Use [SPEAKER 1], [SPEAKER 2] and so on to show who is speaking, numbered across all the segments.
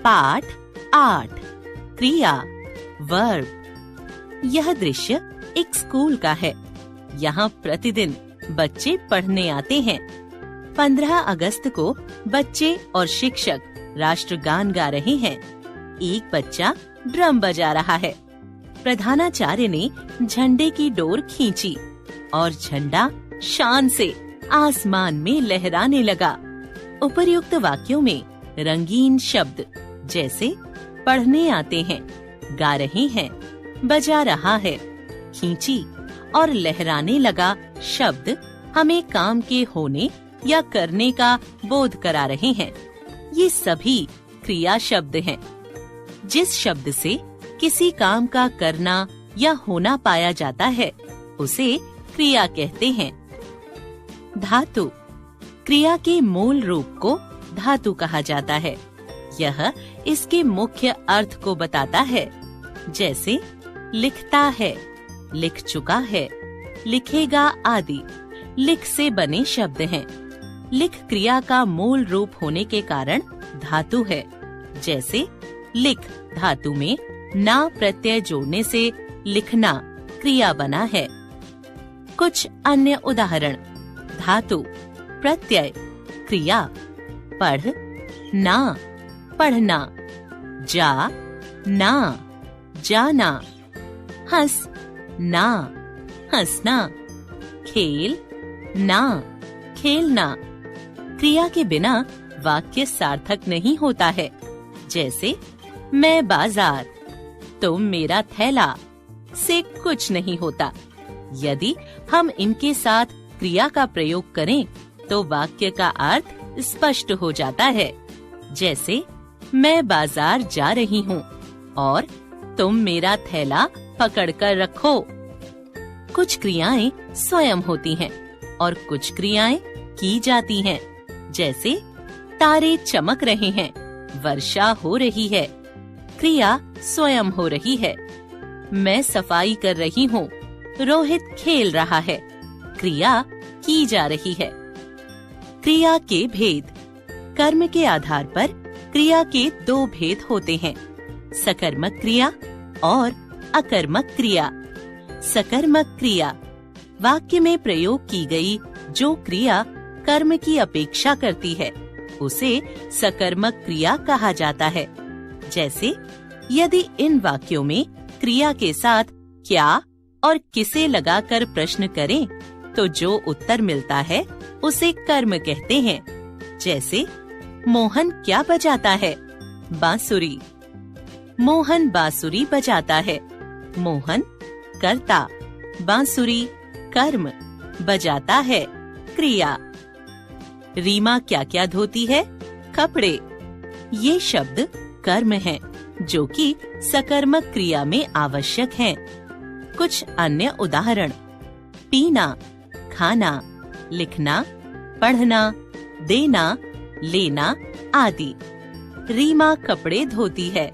[SPEAKER 1] पाठ 8 क्रिया वर्ब। यह दृश्य एक स्कूल का है। यहाँ प्रतिदिन बच्चे पढ़ने आते हैं। 15 अगस्त को बच्चे और शिक्षक राष्ट्रगान गा रहे हैं। एक बच्चा ड्रम बजा रहा है। प्रधानाचार्य ने झंडे की डोर खींची और झंडा शान से आसमान में लहराने लगा। उपर्युक्त वाक्यों में रंगीन शब्द जैसे पढ़ने आते हैं, गा रहे हैं, बजा रहा है, खींची और लहराने लगा शब्द हमें काम के होने या करने का बोध करा रहे हैं। ये सभी क्रिया शब्द हैं। जिस शब्द से किसी काम का करना या होना पाया जाता है उसे क्रिया कहते हैं। धातु। क्रिया के मूल रूप को धातु कहा जाता है। यह इसके मुख्य अर्थ को बताता है, जैसे लिखता है, लिख चुका है, लिखेगा आदि लिख से बने शब्द हैं। लिख क्रिया का मूल रूप होने के कारण धातु है। जैसे लिख धातु में ना प्रत्यय जोड़ने से लिखना क्रिया बना है। कुछ अन्य उदाहरण। धातु, प्रत्यय, क्रिया, पढ़, ना, पढ़ना, जा, ना, जाना, हंस, ना, हंसना, खेल, ना, खेलना। क्रिया के बिना वाक्य सार्थक नहीं होता है। जैसे मैं बाजार, तुम मेरा थैला से कुछ नहीं होता। यदि हम इनके साथ क्रिया का प्रयोग करें तो वाक्य का अर्थ स्पष्ट हो जाता है। जैसे मैं बाजार जा रही हूँ और तुम मेरा थैला पकड़ कर रखो। कुछ क्रियाएं स्वयं होती हैं और कुछ क्रियाएं की जाती हैं। जैसे तारे चमक रहे हैं, वर्षा हो रही है। क्रिया स्वयं हो रही है। मैं सफाई कर रही हूँ, रोहित खेल रहा है। क्रिया की जा रही है। क्रिया के भेद। कर्म के आधार पर क्रिया के 2 भेद होते हैं, सकर्मक क्रिया और अकर्मक क्रिया। सकर्मक क्रिया वाक्य में प्रयोग की गई जो क्रिया कर्म की अपेक्षा करती है उसे सकर्मक क्रिया कहा जाता है। जैसे यदि इन वाक्यों में क्रिया के साथ क्या और किसे लगाकर प्रश्न करें तो जो उत्तर मिलता है उसे कर्म कहते हैं। जैसे मोहन क्या बजाता है? बांसुरी। मोहन बांसुरी बजाता है। मोहन कर्ता, बांसुरी कर्म, बजाता है क्रिया। रीमा क्या क्या धोती है? कपड़े। ये शब्द कर्म हैं, जो कि सकर्मक क्रिया में आवश्यक हैं। कुछ अन्य उदाहरण। पीना, खाना, लिखना, पढ़ना, देना, लेना आदि। रीमा कपड़े धोती है।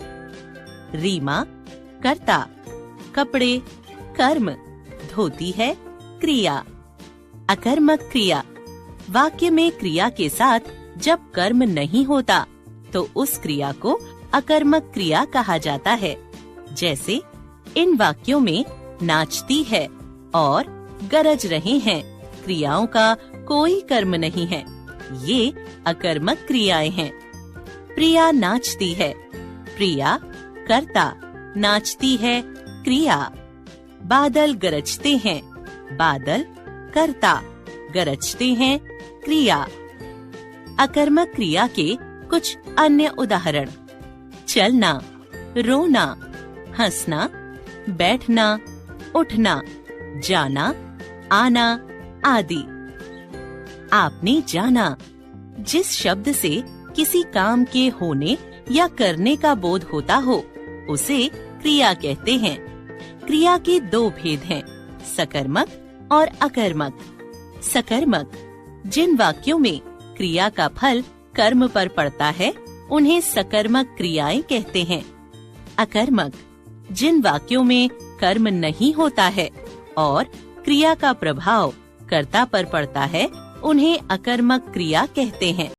[SPEAKER 1] रीमा कर्ता, कपड़े कर्म, धोती है क्रिया। अकर्मक क्रिया। वाक्य में क्रिया के साथ जब कर्म नहीं होता तो उस क्रिया को अकर्मक क्रिया कहा जाता है। जैसे इन वाक्यों में नाचती है और गरज रहे हैं क्रियाओं का कोई कर्म नहीं है। ये अकर्मक क्रियाएं हैं। प्रिया नाचती है। प्रिया कर्ता, नाचती है क्रिया। बादल गरजते हैं। बादल कर्ता, गरजते हैं क्रिया। अकर्मक क्रिया के कुछ अन्य उदाहरण। चलना, रोना, हंसना, बैठना, उठना, जाना, आना आदि। आपने जाना। जिस शब्द से किसी काम के होने या करने का बोध होता हो उसे क्रिया कहते हैं। क्रिया के 2 भेद हैं, सकर्मक और अकर्मक। सकर्मक जिन वाक्यों में क्रिया का फल कर्म पर पड़ता है उन्हें सकर्मक क्रियाएं कहते हैं। अकर्मक जिन वाक्यों में कर्म नहीं होता है और क्रिया का प्रभाव कर्ता पर पड़ता है उन्हें अकर्मक क्रिया कहते हैं।